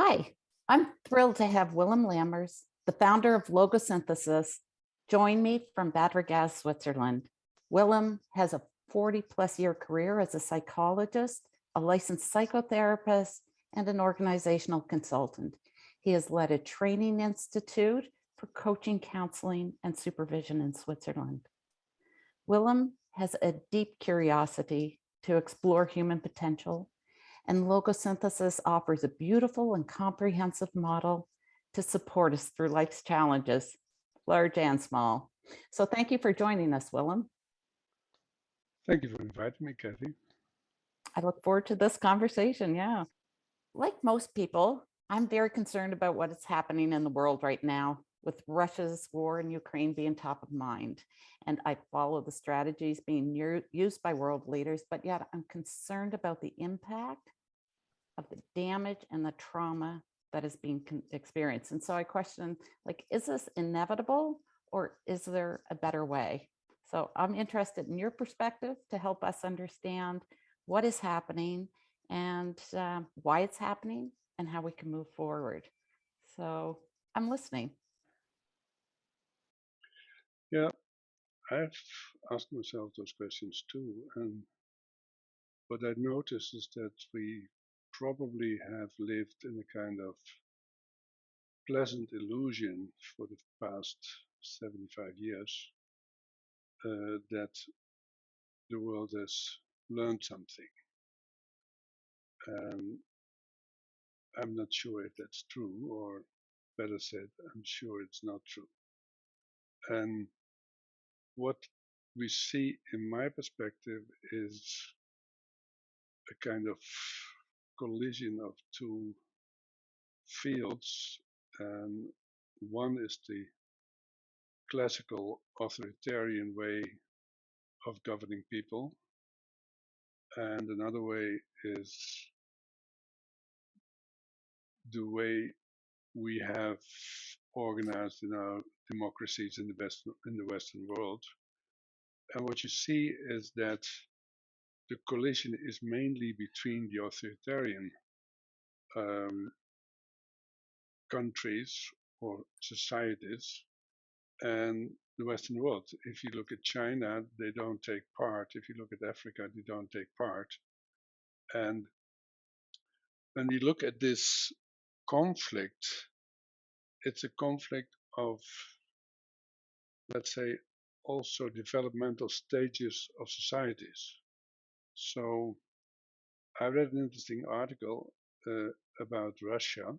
Hi, I'm thrilled to have Willem Lammers, the founder of Logosynthesis, join me from Bad Ragaz, Switzerland. Willem has a 40-plus year career as a psychologist, a licensed psychotherapist, and an organizational consultant. He has led a training institute for coaching, counseling, and supervision in Switzerland. Willem has a deep curiosity to explore human potential, and Logosynthesis offers a beautiful and comprehensive model to support us through life's challenges, large and small. So thank you for joining us, Willem. Thank you for inviting me, Cathy. I look forward to this conversation. Yeah. Like most people, I'm very concerned about what is happening in the world right now, with Russia's war in Ukraine being top of mind. And I follow the strategies being used by world leaders, but yet I'm concerned about the impact of the damage and the trauma that is being experienced. And so I question, like, is this inevitable or is there a better way? So I'm interested in your perspective to help us understand what is happening and why it's happening and how we can move forward. So I'm listening. Yeah, I've asked myself those questions too. And what I noticed is that we probably have lived in a kind of pleasant illusion for the past 75 years that the world has learned something. I'm not sure if that's true, or better said, I'm sure it's not true. And what we see in my perspective is a kind of collision of two fields. And one is the classical authoritarian way of governing people, and another way is the way we have organized in our democracies in the Western world. And what you see is that the collision is mainly between the authoritarian um, countries or societies and the Western world. If you look at China, they don't take part. If you look at Africa, they don't take part. And when we look at this conflict, it's a conflict of, let's say, also developmental stages of societies. So I read an interesting article about Russia.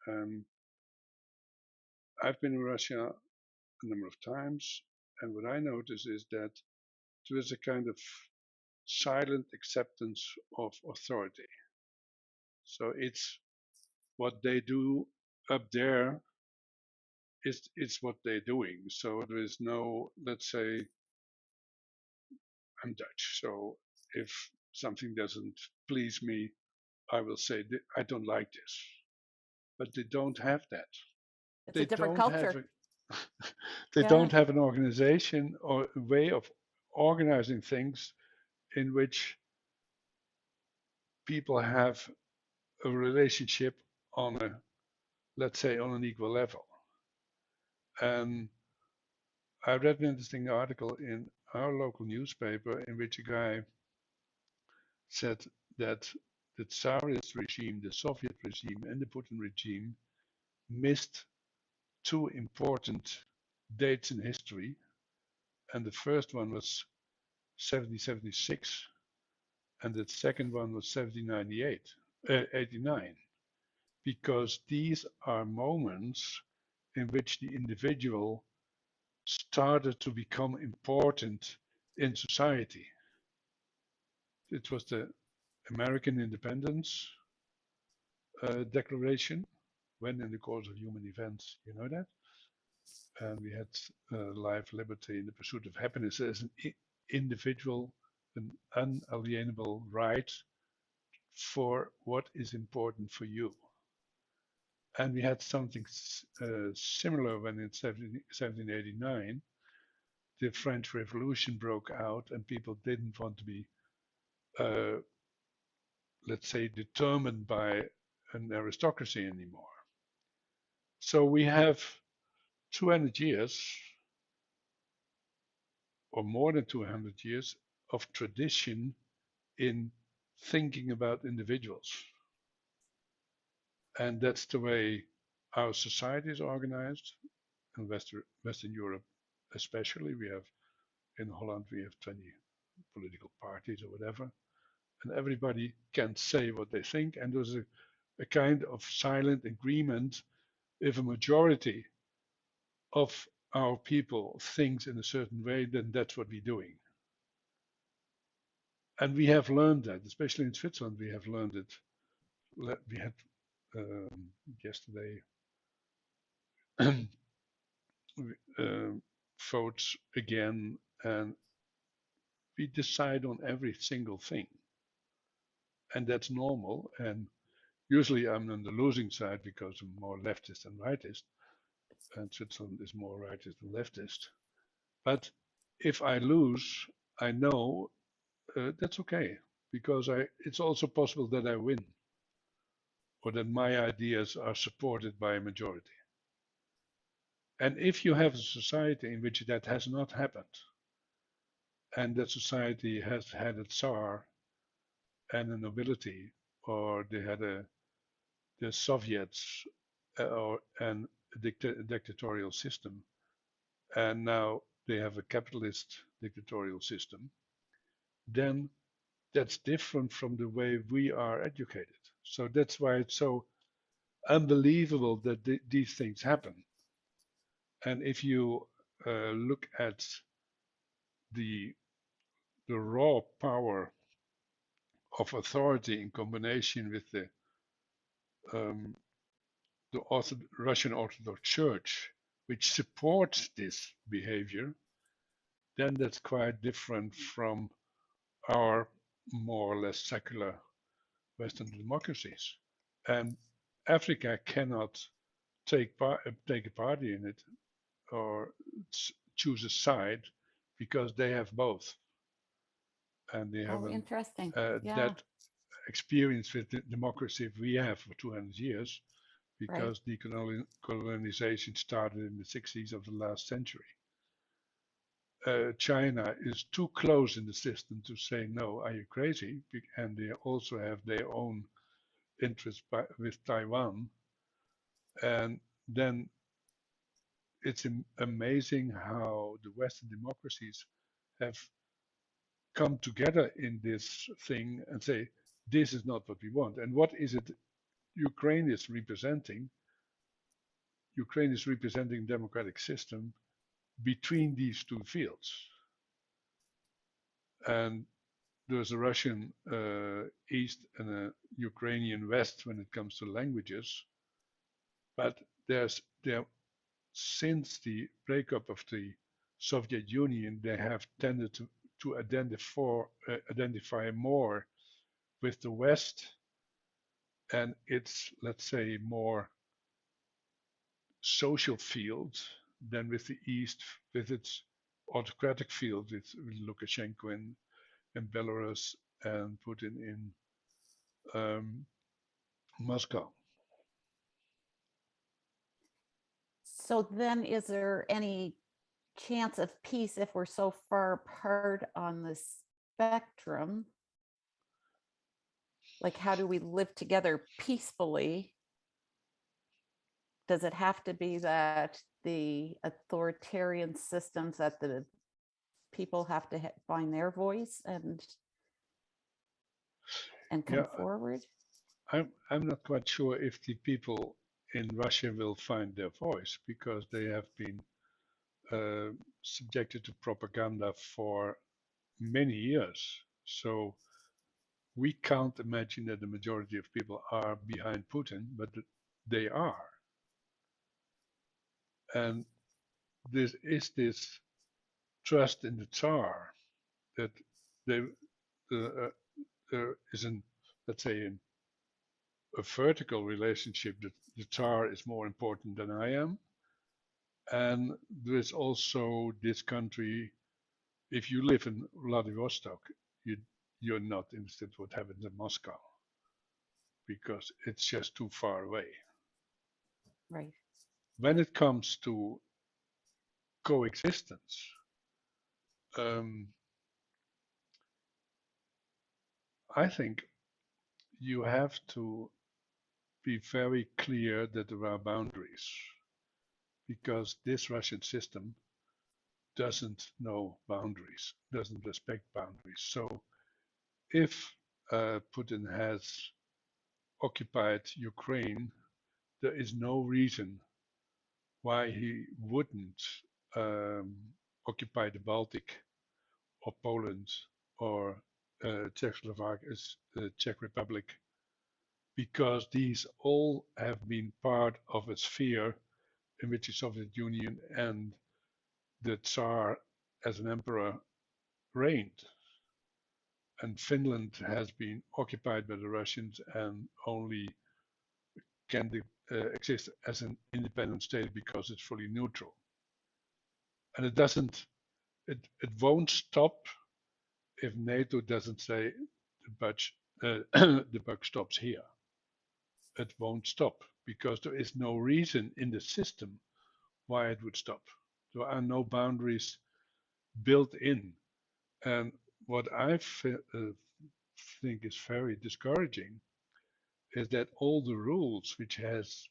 Um, I've been in Russia a number of times, and what I notice is that there is a kind of silent acceptance of authority. So it's what they do up there is what they're doing. So there is no, let's say, I'm Dutch, so if something doesn't please me, I will say I don't like this. But they don't have that. It's They a different don't have culture. a, they Yeah. don't have an organization or a way of organizing things in which people have a relationship on a, let's say, on an equal level. And I read an interesting article in our local newspaper in which a guy said that the Tsarist regime, the Soviet regime, and the Putin regime missed two important dates in history. And the first one was 1776, and the second one was 1798, 89, because these are moments in which the individual started to become important in society. It was the American Independence Declaration, when in the course of human events, you know that. And we had life, liberty, and the pursuit of happiness as an individual, an unalienable right for what is important for you. And we had something similar when in 1789 the French Revolution broke out and people didn't want to be, uh, let's say, determined by an aristocracy anymore. So we have 200 years or more than 200 years of tradition in thinking about individuals. And that's the way our society is organized. In Western Europe, especially, we have in Holland, we have 20 political parties or whatever, and everybody can say what they think. And there's a kind of silent agreement if a majority of our people thinks in a certain way, then that's what we're doing. And we have learned that, especially in Switzerland, we have learned it. We had yesterday votes again, and we decide on every single thing. And that's normal. And usually I'm on the losing side because I'm more leftist than rightist, and Switzerland is more rightist than leftist. But if I lose, I know that's okay, because it's also possible that I win, or that my ideas are supported by a majority. And if you have a society in which that has not happened, and that society has had a Tsar and a nobility, or they had the Soviets, and a dictatorial system, and now they have a capitalist dictatorial system, then that's different from the way we are educated. So that's why it's so unbelievable that these things happen. And if you look at the raw power of authority in combination with um, the Russian Orthodox Church, which supports this behavior, then that's quite different from our more or less secular Western democracies. And Africa cannot take a party in it or choose a side, because they have both. And they Oh, haven't interesting. Yeah, that experience with the democracy we have for 200 years, right. because decolonization started in the 60s of the last century. China is too close in the system to say, no, are you crazy? And they also have their own interests with Taiwan. And then it's amazing how the Western democracies have come together in this thing and say, this is not what we want. And what is it Ukraine is representing? Ukraine is representing democratic system between these two fields. And there's a Russian East and a Ukrainian West when it comes to languages. But there since the breakup of the Soviet Union, they have tended to identify more with the West and its, let's say, more social field than with the East, with its autocratic field, with Lukashenko in Belarus and Putin in Moscow. So then is there any chance of peace if we're so far apart on the spectrum? Like, how do we live together peacefully? Does it have to be that the authoritarian systems, that the people have to find their voice and come forward? I'm not quite sure if the people in Russia will find their voice, because they have been subjected to propaganda for many years. So we can't imagine that the majority of people are behind Putin, but they are. And this trust in the Tsar, that they, there is let's say, a vertical relationship, that the Tsar is more important than I am. And there's also this country, if you live in Vladivostok, you're not interested in what happens in Moscow. because it's just too far away. Right. When it comes to coexistence, I think you have to be very clear that there are boundaries, because this Russian system doesn't know boundaries, doesn't respect boundaries. So if Putin has occupied Ukraine, there is no reason why he wouldn't um, occupy the Baltic or Poland or Czechoslovakia, Czech Republic, because these all have been part of a sphere in which the Soviet Union and the Tsar as an emperor reigned. And Finland has been occupied by the Russians and only can exist as an independent state because it's fully neutral. And it won't stop if NATO doesn't say the buck stops here. It won't stop because there is no reason in the system why it would stop. There are no boundaries built in. And what I think is very discouraging is that all the rules which has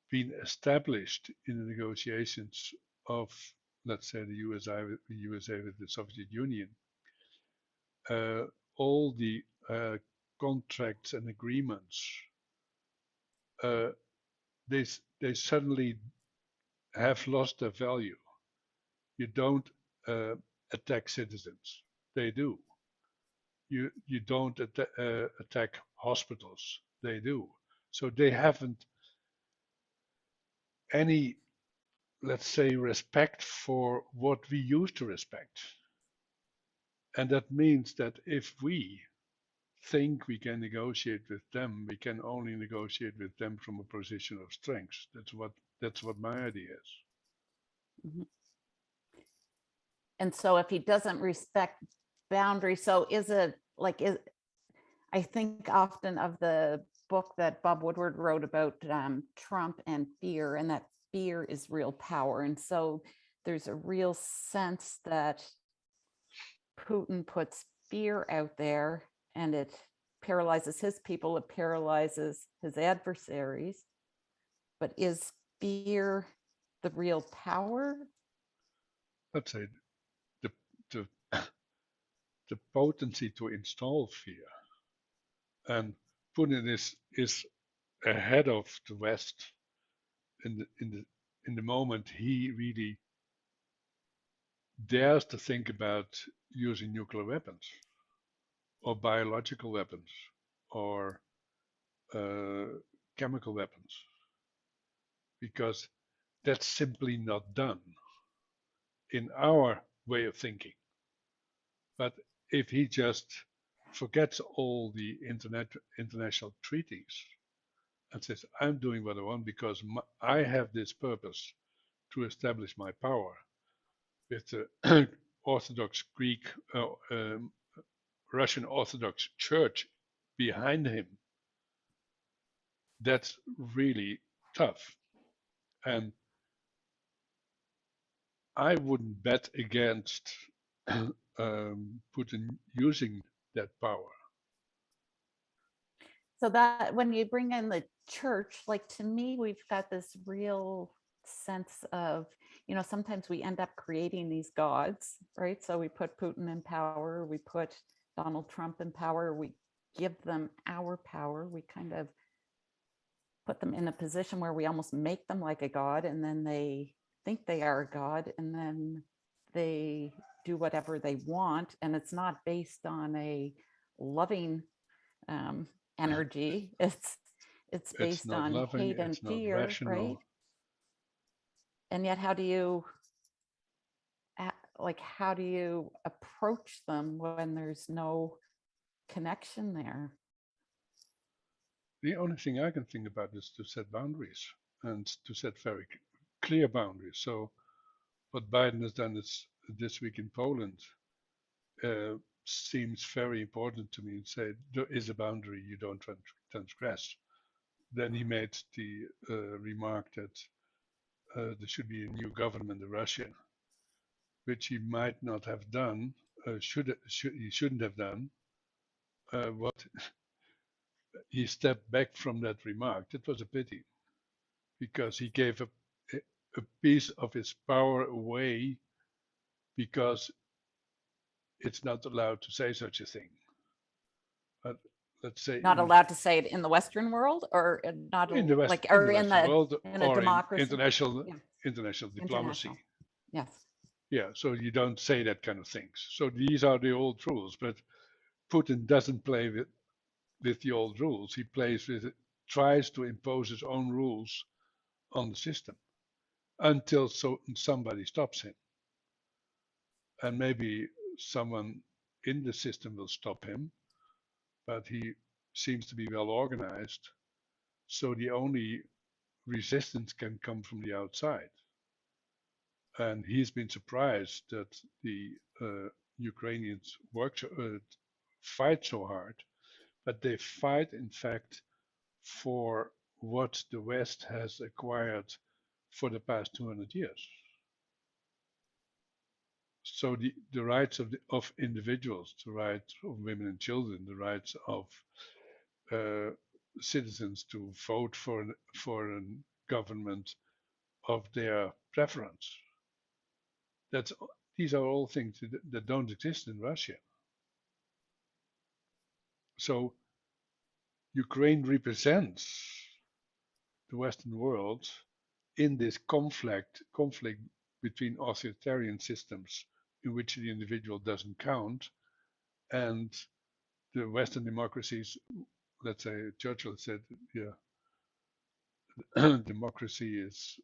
been established in the negotiations of, let's say, the USA with the Soviet Union, all the contracts and agreements, they suddenly have lost their value. You don't attack citizens; they do. You don't attack hospitals; they do. So they haven't any, let's say, respect for what we used to respect. And that means that if we think we can negotiate with them, we can only negotiate with them from a position of strength. That's what my idea is. Mhm. And so if he doesn't respect boundaries, so is it like, I think often of the book that Bob Woodward wrote about Trump and fear, and that fear is real power. And so there's a real sense that Putin puts fear out there and it paralyzes his people, it paralyzes his adversaries. But is fear the real power? Let's say the the, the potency to install fear, and Putin is ahead of the West in the moment he really dares to think about using nuclear weapons or biological weapons or uh, chemical weapons, because that's simply not done in our way of thinking. But if he just forgets all the international treaties and says, I'm doing what I want because I have this purpose to establish my power with the Orthodox Greek, Russian Orthodox Church behind him, that's really tough. And I wouldn't bet against Putin using that power. So that when you bring in the church, like to me, we've got this real sense of, sometimes we end up creating these gods, right? So we put Putin in power, we put Donald Trump in power, we give them our power, we kind of put them in a position where we almost make them like a god, and then they think they are a god, and then they do whatever they want, and it's not based on a loving energy. It's It's based not on loving, hate and it's not fear, right? rational. And yet how do you approach them when there's no connection there? The only thing I can think about is to set boundaries and to set very clear boundaries. So what Biden has done is this week in Poland, seems very important to me and say there is a boundary you don't transgress. Then he made the remark that there should be a new government in Russia, which he might not have done, he shouldn't have done. What he stepped back from that remark. That was a pity because he gave a piece of his power away because it's not allowed to say such a thing. But let's say Not allowed to say it in the Western world, or not in the West, like, in or the in Western world, a or in democracy. international Yeah. international diplomacy. International. Yes. Yeah, so you don't say that kind of things. So these are the old rules, but Putin doesn't play with the old rules. He plays with it, tries to impose his own rules on the system until somebody stops him. And maybe someone in the system will stop him, but he seems to be well organized. So the only resistance can come from the outside. And he's been surprised that the Ukrainians fight so hard, but they fight, in fact, for what the West has acquired for the past 200 years. So the rights of individuals, the rights of women and children, the rights of uh, citizens to vote for a government of their preference. That's These are all things that don't exist in Russia. So Ukraine represents the Western world in this conflict between authoritarian systems in which the individual doesn't count and the Western democracies. Let's say Churchill said, yeah, democracy is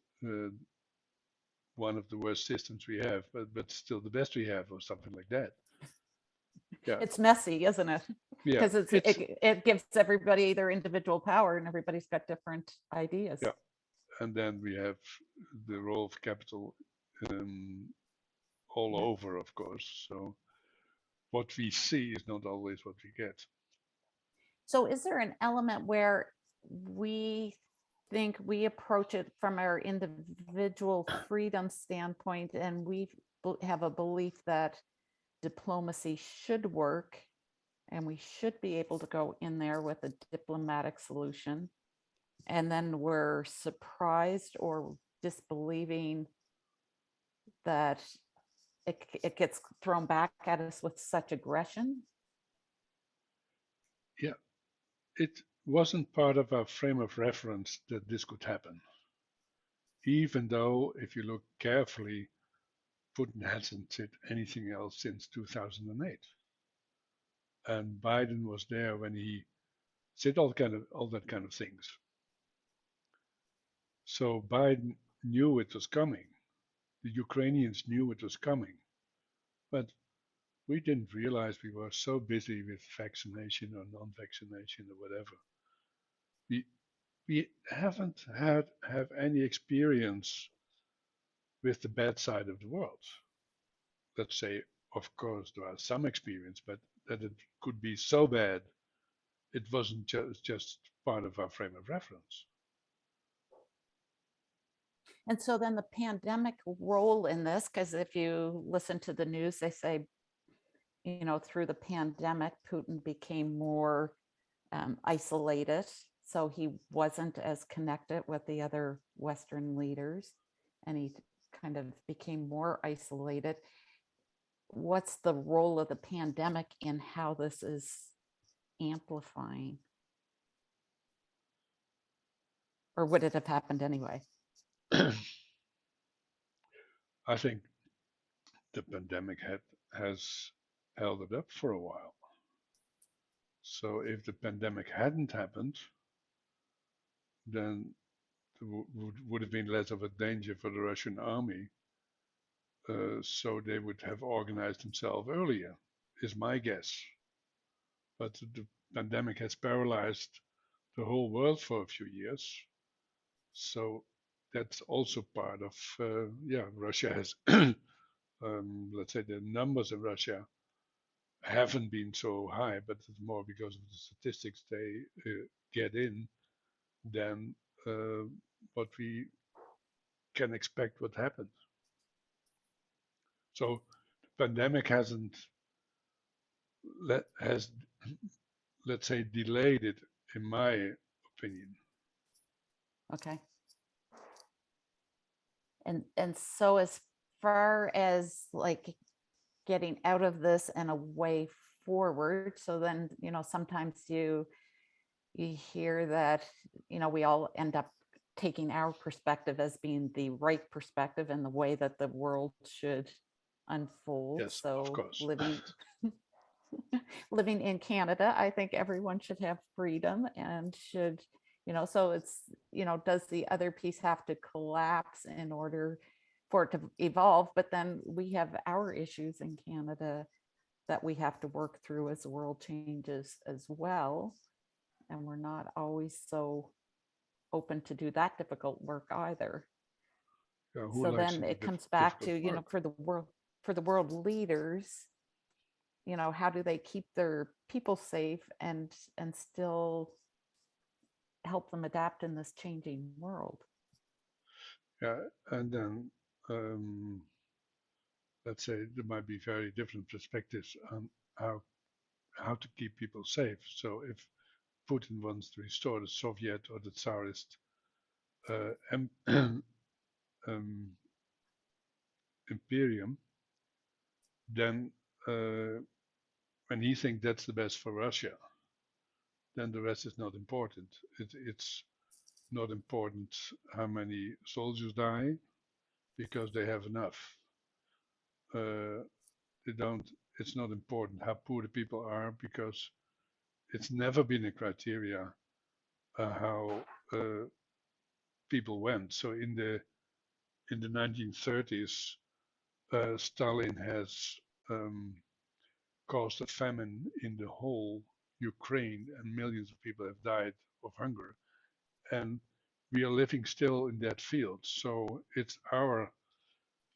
one of the worst systems we have, but still the best we have, or something like that. Yeah, It's messy, isn't it? yeah, Because it gives everybody their individual power, and everybody's got different ideas. yeah. And then we have the role of capital all over, of course. So what we see is not always what we get. So is there an element where we think we approach it from our individual freedom standpoint, and we have a belief that diplomacy should work and we should be able to go in there with a diplomatic solution, and then we're surprised or disbelieving that it gets thrown back at us with such aggression? Yeah, it wasn't part of our frame of reference that this could happen. Even though, if you look carefully, Putin hasn't said anything else since 2008. And Biden was there when he said all that kind of things. So Biden knew it was coming. The Ukrainians knew it was coming, but we didn't realize we were so busy with vaccination or non-vaccination or whatever. We haven't have any experience with the bad side of the world. Let's say, of course, there are some experience, but that it could be so bad, it wasn't just part of our frame of reference. And so then the pandemic role in this, because if you listen to the news, they say, through the pandemic, Putin became more isolated. So he wasn't as connected with the other Western leaders, and he kind of became more isolated. What's the role of the pandemic in how this is amplifying? Or would it have happened anyway? I think the pandemic has held it up for a while. So if the pandemic hadn't happened, then there would have been less of a danger for the Russian army. So they would have organized themselves earlier, is my guess. But the pandemic has paralyzed the whole world for a few years. So that's also part of, Russia has, let's say the numbers of Russia haven't been so high, but it's more because of the statistics they get in than what we can expect what happens. So the pandemic has, let's say, delayed it, in my opinion. Okay. And so as far as like getting out of this and a way forward, so then, sometimes you hear that, we all end up taking our perspective as being the right perspective and the way that the world should unfold. Yes, of So course. living in Canada, I think everyone should have freedom and should, so it's, does the other piece have to collapse in order for it to evolve? But then we have our issues in Canada that we have to work through as the world changes as well. And we're not always so open to do that difficult work either. Who So likes then to do it comes back difficult to, work? for the world leaders, how do they keep their people safe and still help them adapt in this changing world? Yeah, and then let's say there might be very different perspectives on how how to keep people safe. So if Putin wants to restore the Soviet or the Tsarist um, imperium, then when he thinks that's the best for Russia, then the rest is not important. It's not important how many soldiers die because they have enough. Uh, they don't. It's not important how poor the people are because it's never been a criteria how people went. So in the 1930s, Stalin has um, caused a famine in the whole Ukraine, and millions of people have died of hunger. And we are living still in that field. So it's our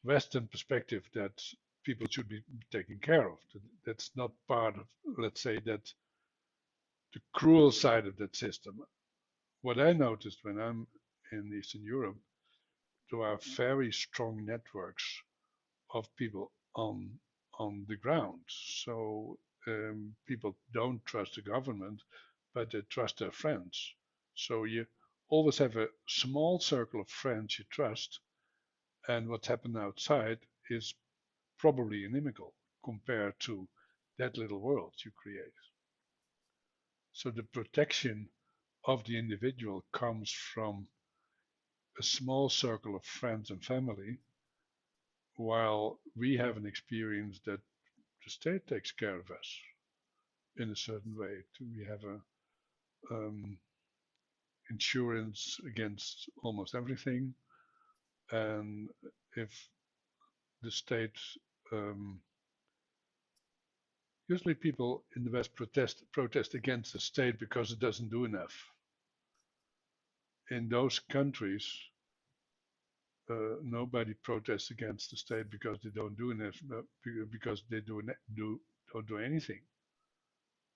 Western perspective that people should be taken care of. That's not part of, let's say, that the cruel side of that system. What I noticed when I'm in Eastern Europe, there are very strong networks of people on the ground. So people don't trust the government, but they trust their friends. So you always have a small circle of friends you trust, and what's happened outside is probably inimical compared to that little world you create. So the protection of the individual comes from a small circle of friends and family, while we have an experience that the state takes care of us in a certain way. We have a insurance against almost everything, and if the state um, usually people in the West protest against the state because it doesn't do enough. In those countries, nobody protests against the state because they don't do enough, because they don't do anything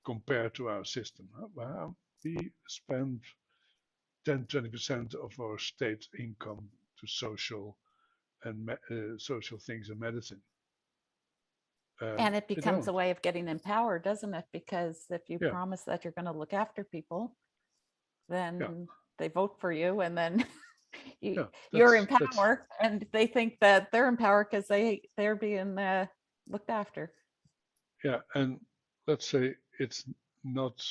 compared to our system. Well, we spend 10-20% of our state income to social things and medicine. And it They becomes a don't. way of getting in power, doesn't it? Because if you Yeah, promise that you're going to look after people, yeah, then they vote for you, and then yeah. you're in That's power, and they think that they're in power because they're being looked after. yeah. And let's say it's not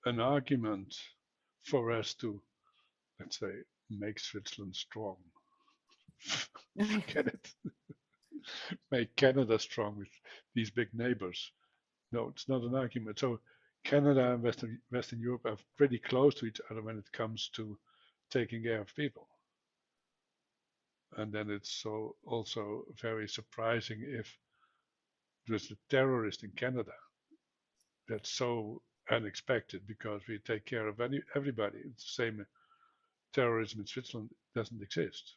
an argument for us to, let's say, make Switzerland strong. Forget it. Make Canada strong with these big neighbors. No, it's not an argument. So Canada and Western Europe are pretty close to each other when it comes to taking care of people. And then it's so also very surprising if there's a terrorist in Canada. That's so unexpected because we take care of everybody. It's the same. Terrorism in Switzerland doesn't exist,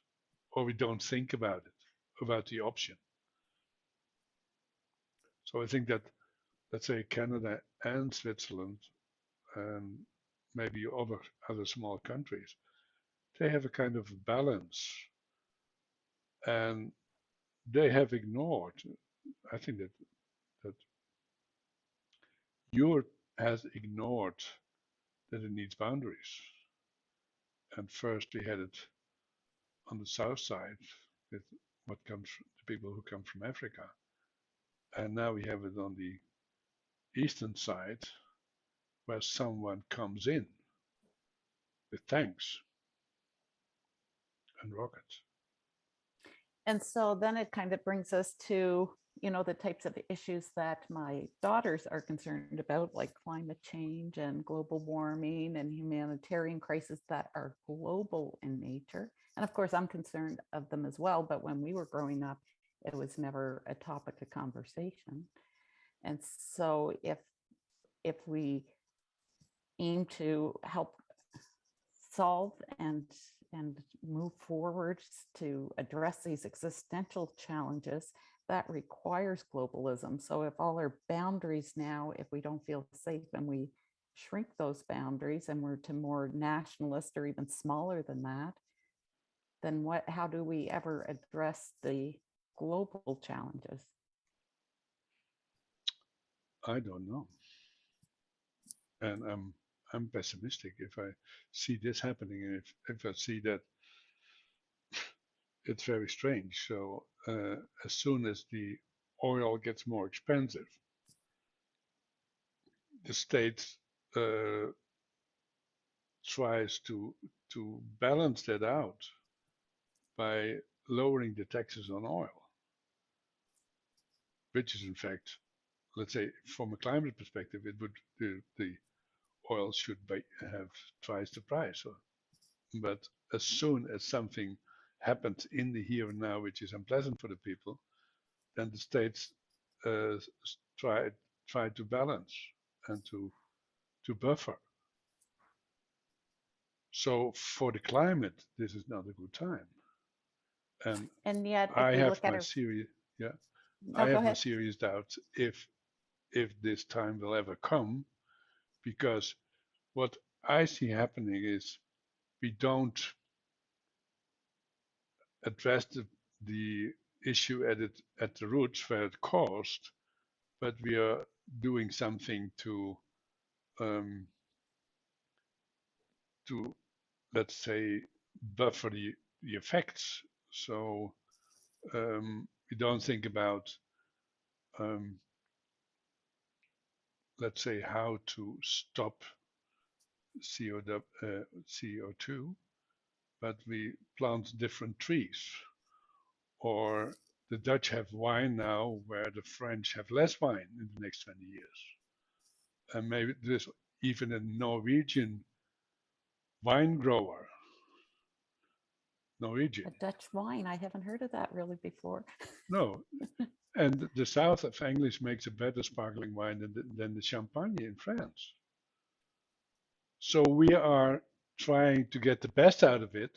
or we don't think about it, about the option. So I think that, let's say, Canada and Switzerland and maybe other small countries, they have a kind of balance, and they have ignored. I think that Europe has ignored that it needs boundaries. And first we had it on the south side with the people who come from Africa, and now we have it on the eastern side where someone comes in with tanks and rockets. And so then it kind of brings us to, the types of issues that my daughters are concerned about, like climate change and global warming and humanitarian crises that are global in nature. And of course, I'm concerned of them as well. But when we were growing up, it was never a topic of conversation. And so if we aim to help solve and move forward to address these existential challenges, that requires globalism. So if all our boundaries now, if we don't feel safe and we shrink those boundaries and we're to more nationalist or even smaller than that, then how do we ever address the global challenges? I don't know. And I'm pessimistic if I see this happening, and if I see that it's very strange. So as soon as the oil gets more expensive, the state uh, tries to balance that out by lowering the taxes on oil, which is in fact, let's say, from a climate perspective, it would the oil should have twice the price. But as soon as something happens in the here and now, which is unpleasant for the people, then the states uh, try try to balance and to buffer. So for the climate, this is not a good time. And Yet, if I we have look at my our, serious yeah, I no, go have my ahead. serious doubts if this time will ever come, because what I see happening is we don't address the issue at the roots where it caused, but we are doing something um, to let's say buffer the effects. So we don't think about um, let's say how to stop CO2, but we plant different trees. Or the Dutch have wine now where the French have less wine in the next 20 years. And maybe there's even a Norwegian wine grower. A Norwegian. Dutch wine, I haven't heard of that really before. No. And the south of English makes a better sparkling wine than the Champagne in France. So we are trying to get the best out of it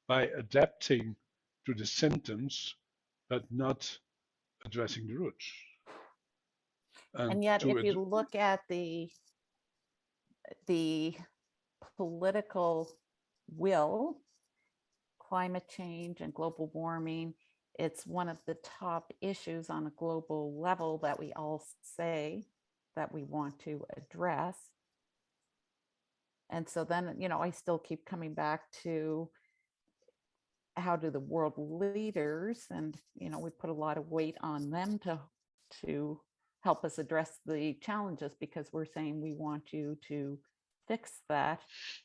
by adapting to the symptoms, but not addressing the roots. And And yet, to if you look at the political will, climate change and global warming, it's one of the top issues on a global level that we all say that we want to address. And so then, I still keep coming back to how do the world leaders, and we put a lot of weight on them to help us address the challenges, because we're saying we want you to fix that,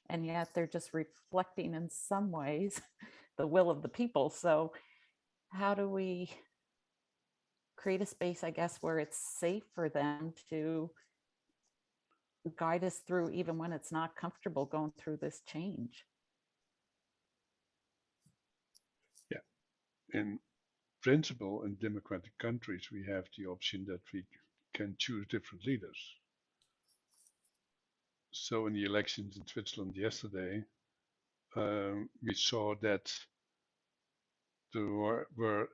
and yet they're just reflecting in some ways the will of the people. So how do we create a space, I guess, where it's safe for them to guide us through, even when it's not comfortable going through this change? yeah, in principle, in democratic countries, we have the option that we can choose different leaders. So in the elections in Switzerland yesterday, we saw that there were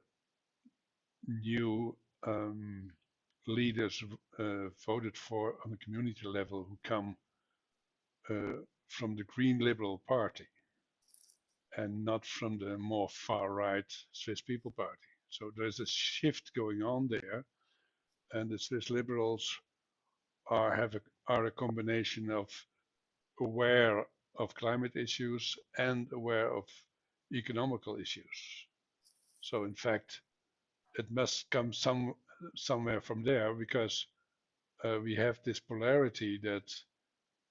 new leaders voted for on the community level who come from the Green Liberal Party and not from the more far-right Swiss People Party. So there's a shift going on there, and the Swiss liberals are a combination of aware of climate issues and aware of economical issues. So in fact, it must come somewhere from there because we have this polarity that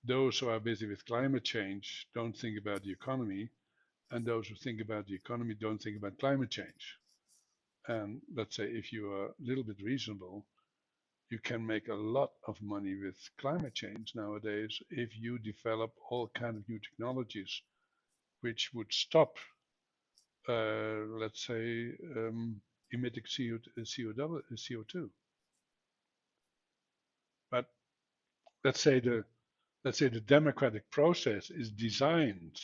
those who are busy with climate change don't think about the economy, and those who think about the economy don't think about climate change. And let's say if you are a little bit reasonable, you can make a lot of money with climate change nowadays if you develop all kind of new technologies which would stop, let's say, emitting CO2. But let's say the democratic process is designed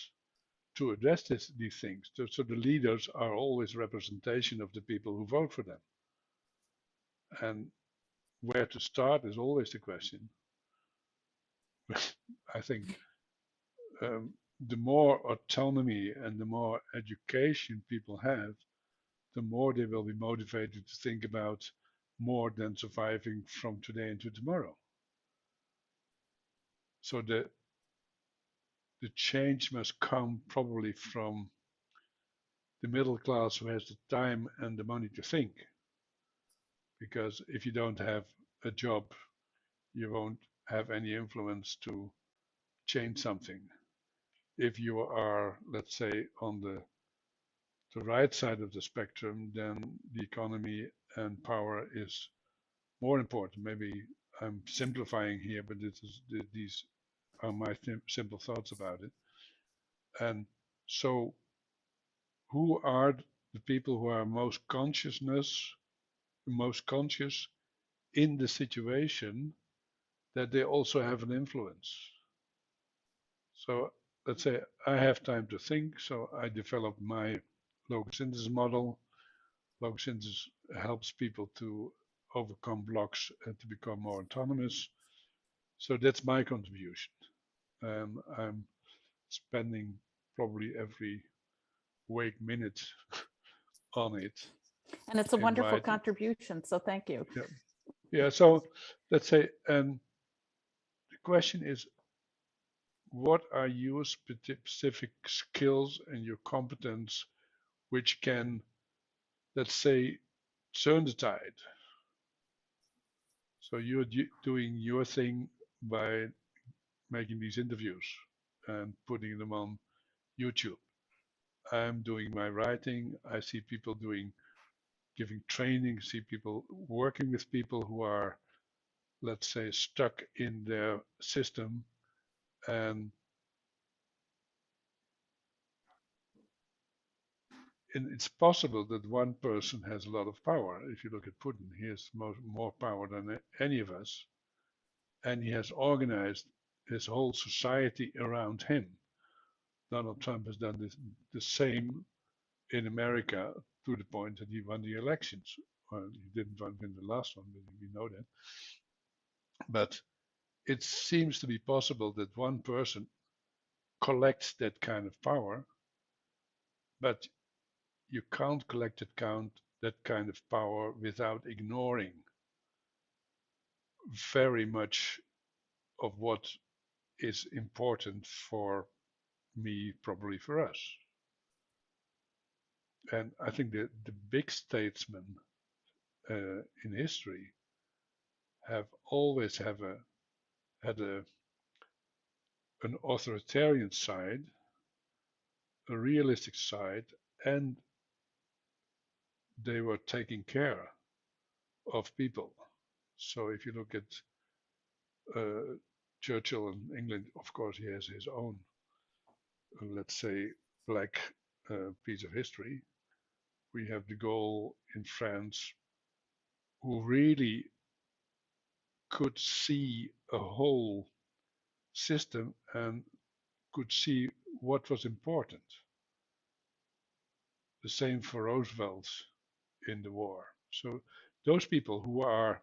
to address these things. So the leaders are always representation of the people who vote for them. And where to start is always the question. I think the more autonomy and the more education people have, the more they will be motivated to think about more than surviving from today into tomorrow. So the change must come probably from the middle class who has the time and the money to think. Because if you don't have a job, you won't have any influence to change something. If you are, let's say, on the right side of the spectrum, then the economy and power is more important. Maybe I'm simplifying here, but these are my simple thoughts about it. And so, who are the people who are most conscious in the situation that they also have an influence? So let's say I have time to think, so I developed my logosynthesis model. Logosynthesis helps people to overcome blocks and to become more autonomous. So that's my contribution. I'm spending probably every wake minute on it. And it's a wonderful contribution, so thank you. Yeah, so let's say, and the question is, what are your specific skills and your competence which can, let's say, turn the tide? So you're doing your thing by making these interviews and putting them on YouTube. I'm doing my writing. I see people giving training, see people working with people who are, let's say, stuck in their system. And it's possible that one person has a lot of power. If you look at Putin, he has more power than any of us. And he has organized his whole society around him. Donald Trump has done the same in America to the point that he won the elections. Well, he didn't win the last one, but we know that. But it seems to be possible that one person collects that kind of power, but you can't collect that kind of power without ignoring very much of what is important for me, probably for us. And I think the big statesmen in history have always had an authoritarian side, a realistic side, and they were taking care of people. So if you look at Churchill in England, of course, he has his own, let's say, black piece of history. We have de Gaulle in France, who really could see a whole system and could see what was important. The same for Roosevelt in the war. So those people who are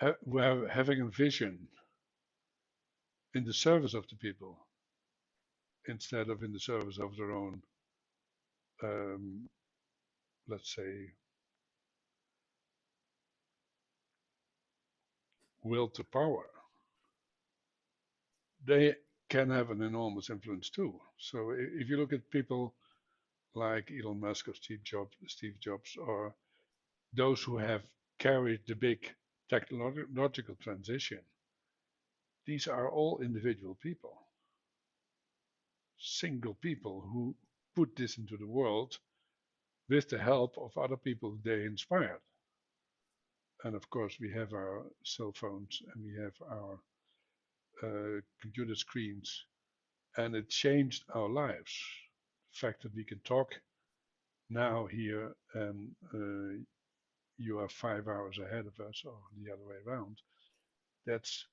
having a vision in the service of the people instead of in the service of their own, um, let's say, will to power, they can have an enormous influence too. So if you look at people like Elon Musk or Steve Jobs, or those who have carried the big technological transition, these are all individual people, single people who put this into the world with the help of other people they inspired. And of course, we have our cell phones and we have our computer screens, and it changed our lives. The fact that we can talk now here and you are 5 hours ahead of us or the other way around, that's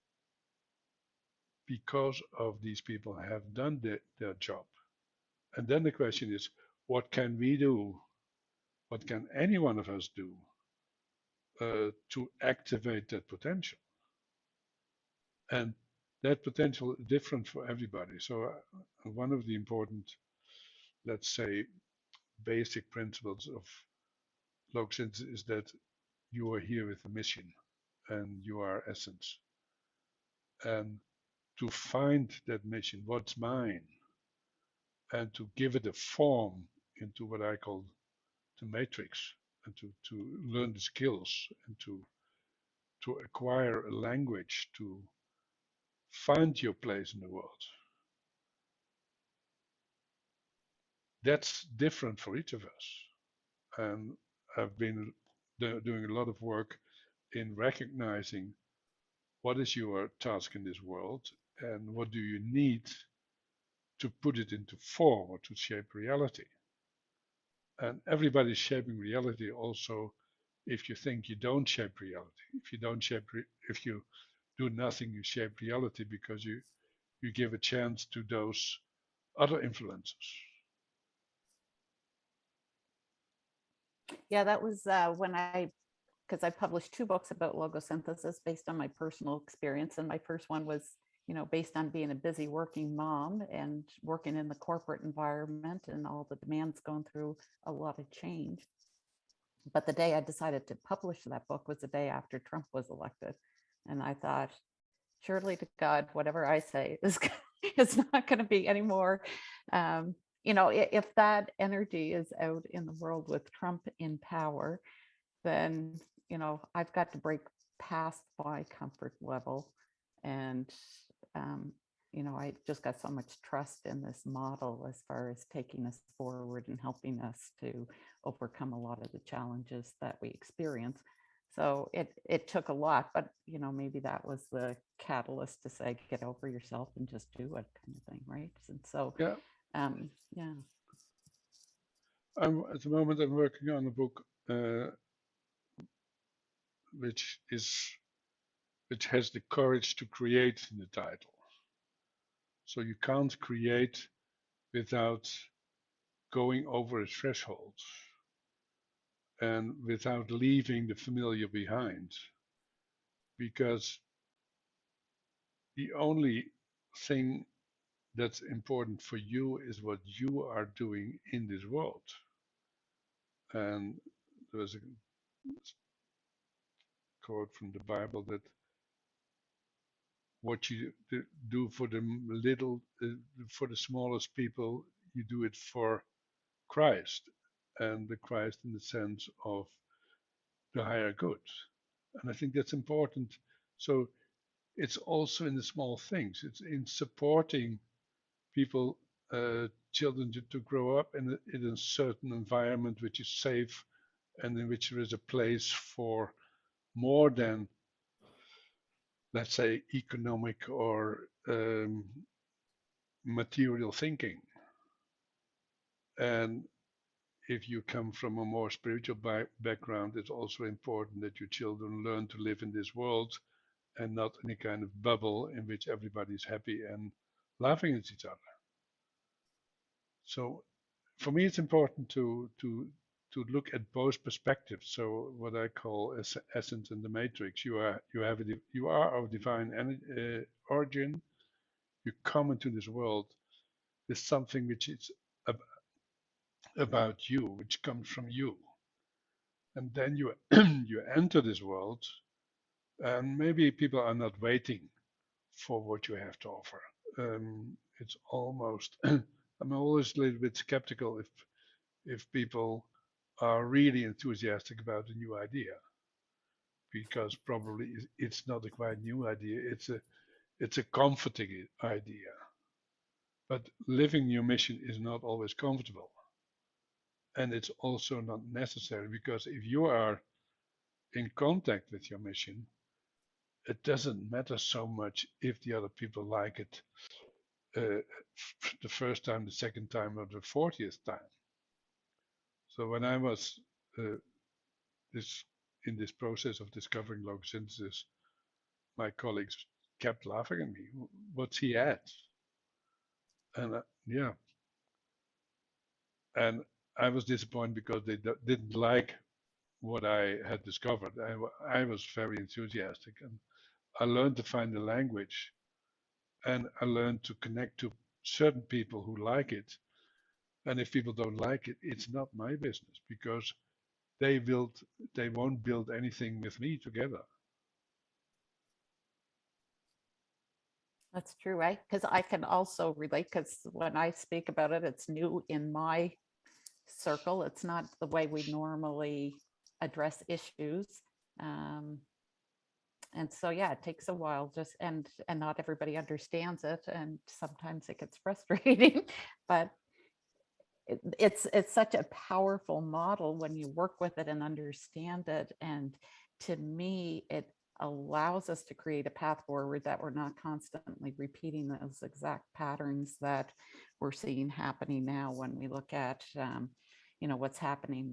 because of these people have done their job. And then the question is, what can we do? What can any one of us do to activate that potential? And that potential is different for everybody. So one of the important, let's say, basic principles of Logosynthesis is that you are here with a mission and you are essence. And to find that mission, what's mine, and to give it a form into what I call the matrix, and to learn the skills and to acquire a language, to find your place in the world. That's different for each of us. And I've been doing a lot of work in recognizing what is your task in this world and what do you need to put it into form or to shape reality. And everybody's shaping reality also if you think you don't shape reality. If you do nothing, you shape reality because you give a chance to those other influences. Yeah, that was when because I published 2 books about logosynthesis based on my personal experience. And my first one was, based on being a busy working mom and working in the corporate environment and all the demands going through a lot of change. But the day I decided to publish that book was the day after Trump was elected. And I thought, surely to God, whatever I say is it's not going to be any more. If that energy is out in the world with Trump in power, then I've got to break past my comfort level. And I just got so much trust in this model as far as taking us forward and helping us to overcome a lot of the challenges that we experience. So it took a lot, but maybe that was the catalyst to say, get over yourself and just do it, kind of thing, right? And so Yeah, yeah. at the moment I'm working on a book which has the courage to create in the title. So you can't create without going over a threshold and without leaving the familiar behind. Because the only thing that's important for you is what you are doing in this world. And there was a quote from the Bible that what you do for the for the smallest people, you do it for Christ, and the Christ in the sense of the higher good. And I think that's important. So it's also in the small things. It's in supporting people, children to grow up in a certain environment which is safe and in which there is a place for more than, let's say, economic or material thinking. And if you come from a more spiritual background, it's also important that your children learn to live in this world and not in a kind of bubble in which everybody's happy and laughing at each other. So for me, it's important to to look at both perspectives. So what I call essence in the matrix. You are of divine origin. You come into this world with something which is ab- about you, which comes from you, and then you you enter this world, and maybe people are not waiting for what you have to offer. It's almost I'm always a little bit skeptical if people are really enthusiastic about a new idea, because probably it's not a quite new idea. It's a comforting idea. But living your mission is not always comfortable, and it's also not necessary, because if you are in contact with your mission, it doesn't matter so much if the other people like it uh, the first time, the second time, or the 40th time. So when I was uh, this in this process of discovering logosynthesis, my colleagues kept laughing at me. What's he at? And yeah, and I was disappointed because they didn't like what I had discovered. I was very enthusiastic, and I learned to find the language, and I learned to connect to certain people who like it. And if people don't like it, it's not my business, because they build they won't build anything with me together. That's true, right? Because I can also relate, because when I speak about it, it's new in my circle. It's not the way we normally address issues. Um, and so yeah, it takes a while, just and not everybody understands it, and sometimes it gets frustrating. But it's such a powerful model when you work with it and understand it. And to me, it allows us to create a path forward, that we're not constantly repeating those exact patterns that we're seeing happening now when we look at what's happening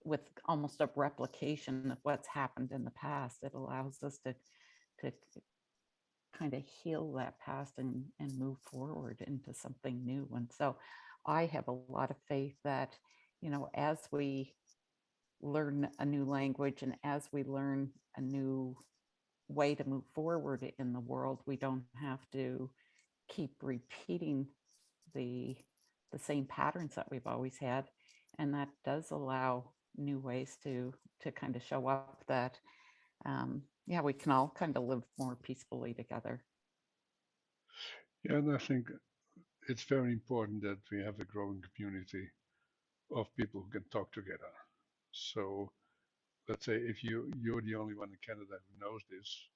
with almost a replication of what's happened in the past. It allows us to kind of heal that past and move forward into something new. And so I have a lot of faith that, as we learn a new language and as we learn a new way to move forward in the world, we don't have to keep repeating the the same patterns that we've always had. And that does allow new ways to kind of show up that yeah, we can all kind of live more peacefully together. Yeah, and I think it's very important that we have a growing community of people who can talk together. So let's say if you're the only one in Canada who knows this,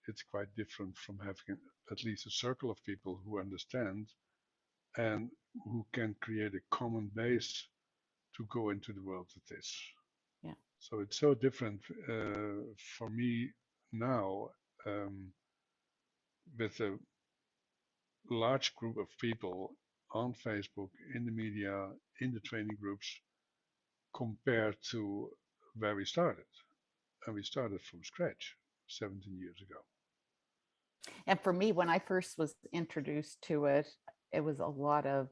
it's quite different from having at least a circle of people who understand and who can create a common base to go into the world with this. Yeah. So it's so different for me now, um, with a large group of people on Facebook, in the media, in the training groups, compared to where we started. And we started from scratch 17 years ago. And for me, when I first was introduced to it, it was a lot of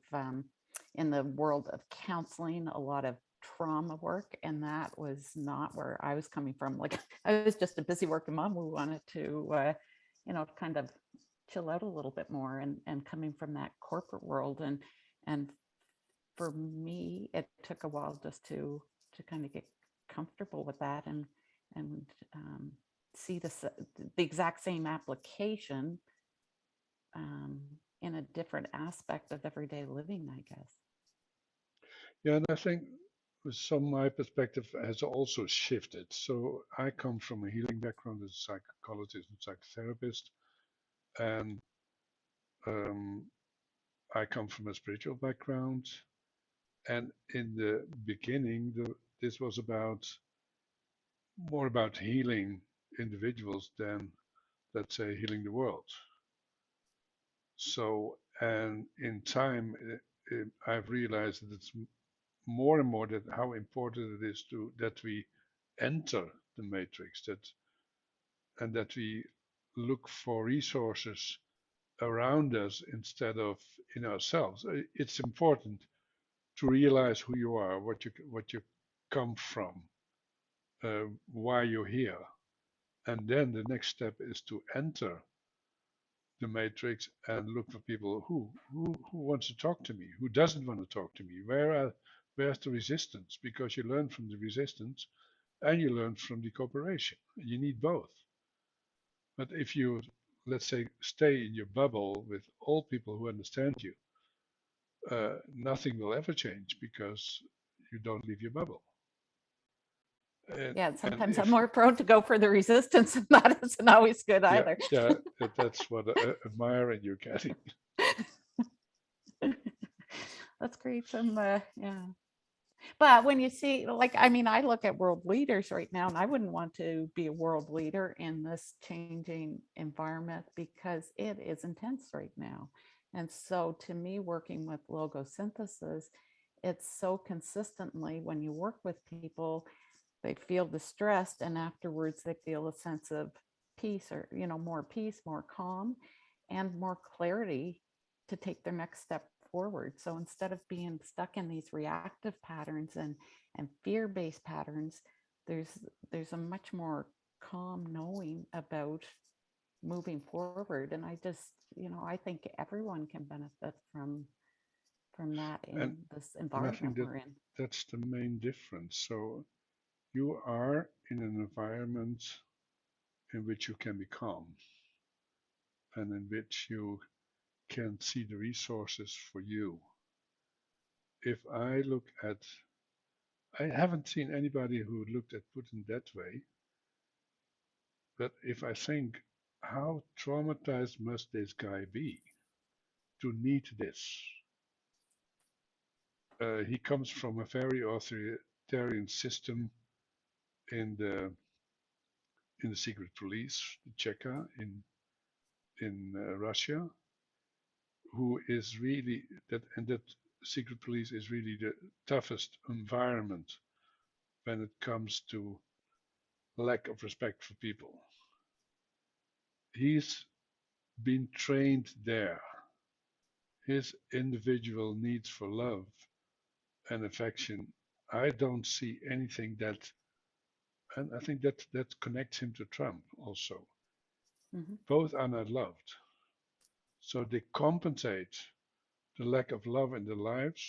in the world of counseling, a lot of trauma work, and that was not where I was coming from. Like, I was just a busy working mom who wanted to kind of chill out a little bit more, and coming from that corporate world. And for me, it took a while just to kind of get comfortable with that, and see the exact same application um, in a different aspect of everyday living, I guess. Yeah, and I think some my perspective has also shifted. So I come from a healing background as a psychologist and psychotherapist, and um, I come from a spiritual background. And in the beginning, this was about more about healing individuals than, let's say, healing the world. So, and in time, I've realized that it's more and more that how important it is to that we enter the matrix, that we look for resources around us instead of in ourselves. It's important to realize who you are, what you come from, why you're here, and then the next step is to enter the matrix and look for people who wants to talk to me, who doesn't want to talk to me. Where's the resistance? Because you learn from the resistance and you learn from the cooperation. You need both. But if you, let's say, stay in your bubble with all people who understand you, nothing will ever change because you don't leave your bubble. Yeah, And sometimes I'm if more prone to go for the resistance, and that isn't always good yeah, either. yeah, that's what I admire in you, Cathy. Let's create some, yeah. But when you see, like, I mean, I look at world leaders right now, and I wouldn't want to be a world leader in this changing environment because it is intense right now. And so, to me, working with logosynthesis, it's so consistently when you work with people, they feel distressed, and afterwards they feel a sense of peace, or, more peace, more calm, and more clarity to take their next step forward. So instead of being stuck in these reactive patterns and fear-based patterns, there's a much more calm knowing about moving forward. And I just, I think everyone can benefit from that And in this and I environment think that we're in. that's the main difference. So you are in an environment in which you can be calm and in which you can see the resources for you. If I look at, I haven't seen anybody who looked at Putin that way, but if I think, how traumatized must this guy be to need this? He comes from a very authoritarian system in the secret police, the Cheka in Russia, who is really that secret police is really the toughest environment when it comes to lack of respect for people. He's been trained there. His individual needs for love and affection, I don't see anything that, and I think that connects him to Trump also. Mm-hmm. Both are not loved, so they compensate the lack of love in their lives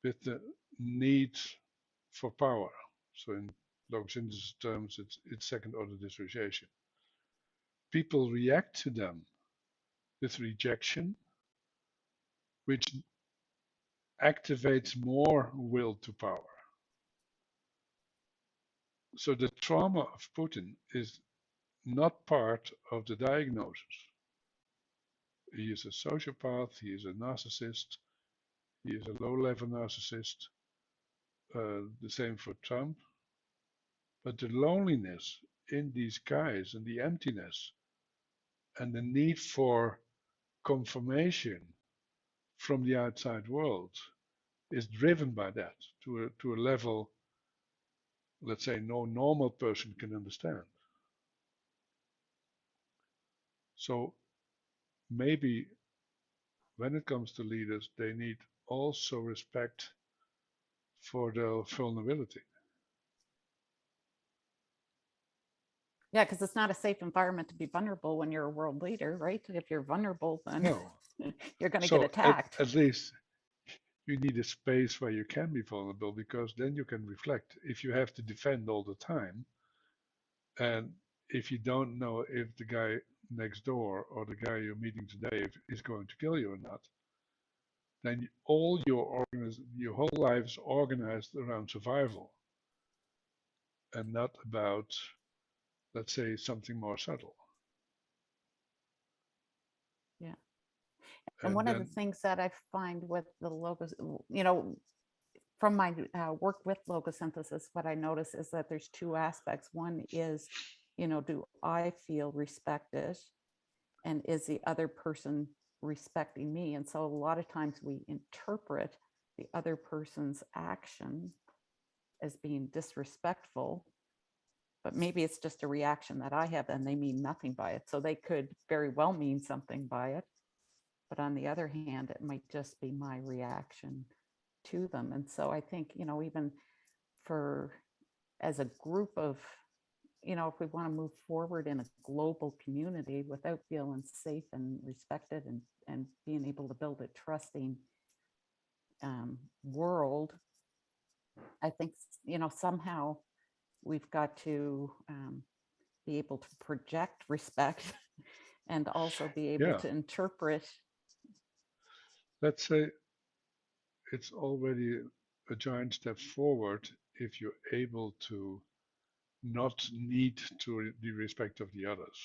with the need for power. So in Logosynthesis terms, it's second order dissociation. People react to them with rejection, which activates more will to power. So the trauma of Putin is not part of the diagnosis. He is a sociopath, he is a narcissist, he is a low level narcissist. The same for Trump. But the loneliness in these guys and the emptiness and the need for confirmation from the outside world is driven by that to a level, let's say, no normal person can understand. So maybe when it comes to leaders, they need also respect for their vulnerability. Yeah, because it's not a safe environment to be vulnerable when you're a world leader, right? If you're vulnerable, then No. you're going to get So attacked. at least you need a space where you can be vulnerable because then you can reflect. If you have to defend all the time, and if you don't know if the guy next door or the guy you're meeting today is going to kill you or not, then all your whole life is organized around survival and not about, let's say, something more subtle. Yeah. And And one of the then, things that I find with the logos, from my work with logosynthesis, what I notice is that there's two aspects. One is, do I feel respected? And is the other person respecting me? And so a lot of times we interpret the other person's action as being disrespectful, but maybe it's just a reaction that I have and they mean nothing by it. So they could very well mean something by it. But on the other hand, it might just be my reaction to them. And so I think, even for as a group of, if we want to move forward in a global community without feeling safe and respected and being able to build a trusting world, I think, somehow we've got to be able to project respect and also be able to interpret. Let's say it's already a giant step forward if you're able to not need to the respect of the others.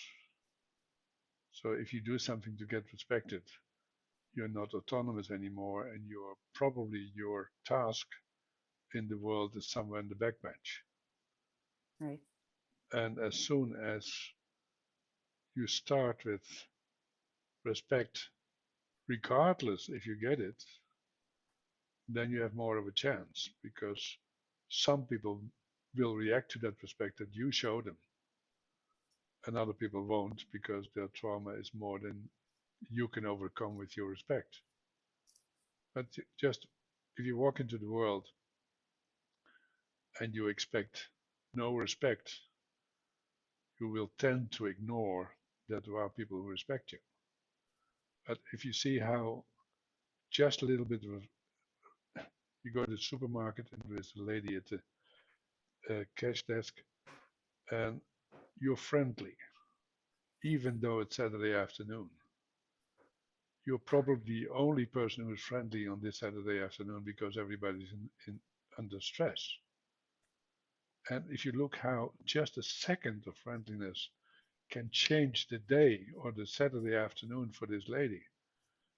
So if you do something to get respected, you're not autonomous anymore, and your task in the world is somewhere in the backbench. Right. And as soon as you start with respect, regardless if you get it, then you have more of a chance, because some people will react to that respect that you show them, and other people won't, because their trauma is more than you can overcome with your respect. But just if you walk into the world and you expect no respect, you will tend to ignore that there are people who respect you. But if you see how just a little bit of you go to the supermarket and there's a lady at the cash desk and you're friendly, even though it's Saturday afternoon. You're probably the only person who's friendly on this Saturday afternoon because everybody's under stress. And if you look how just a second of friendliness can change the day or the Saturday afternoon for this lady.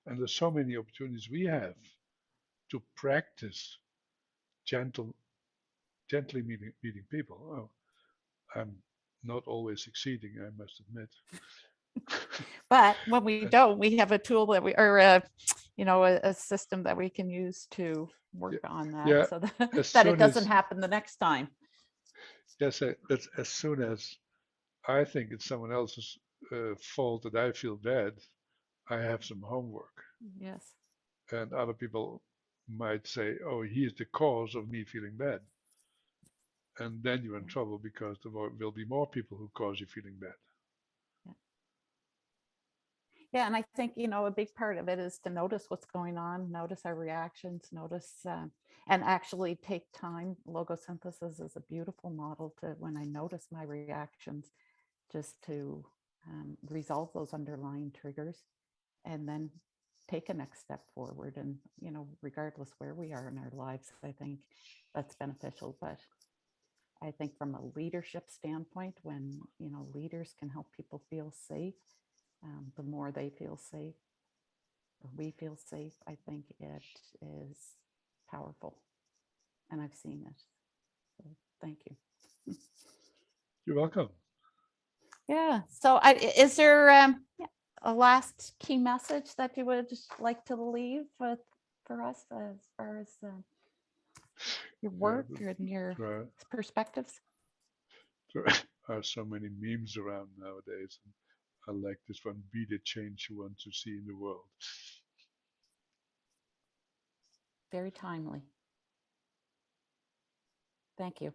And there's so many opportunities we have to practice gently meeting people. Oh, I'm not always succeeding, I must admit. But when we don't, we have a tool that a system that we can use to work on that, so that it doesn't happen the next time. Yes, that's as soon as I think it's someone else's fault that I feel bad, I have some homework. Yes. And other people might say, oh, he is the cause of me feeling bad. And then you're in trouble, because there will be more people who cause you feeling bad. Yeah, and I think, a big part of it is to notice what's going on, notice our reactions, notice, and actually take time. Logosynthesis is a beautiful model to, when I notice my reactions, just to resolve those underlying triggers and then take a next step forward. And, regardless where we are in our lives, I think that's beneficial. But I think from a leadership standpoint, when, leaders can help people feel safe, the more they feel safe, or we feel safe, I think it is powerful. And I've seen it. So thank you. You're welcome. Yeah. So is there a last key message that you would like to leave for us as far as your work and your perspectives? There are so many memes around nowadays. And I like this one: be the change you want to see in the world. Very timely. Thank you.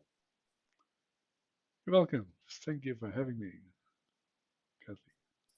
You're welcome. Thank you for having me.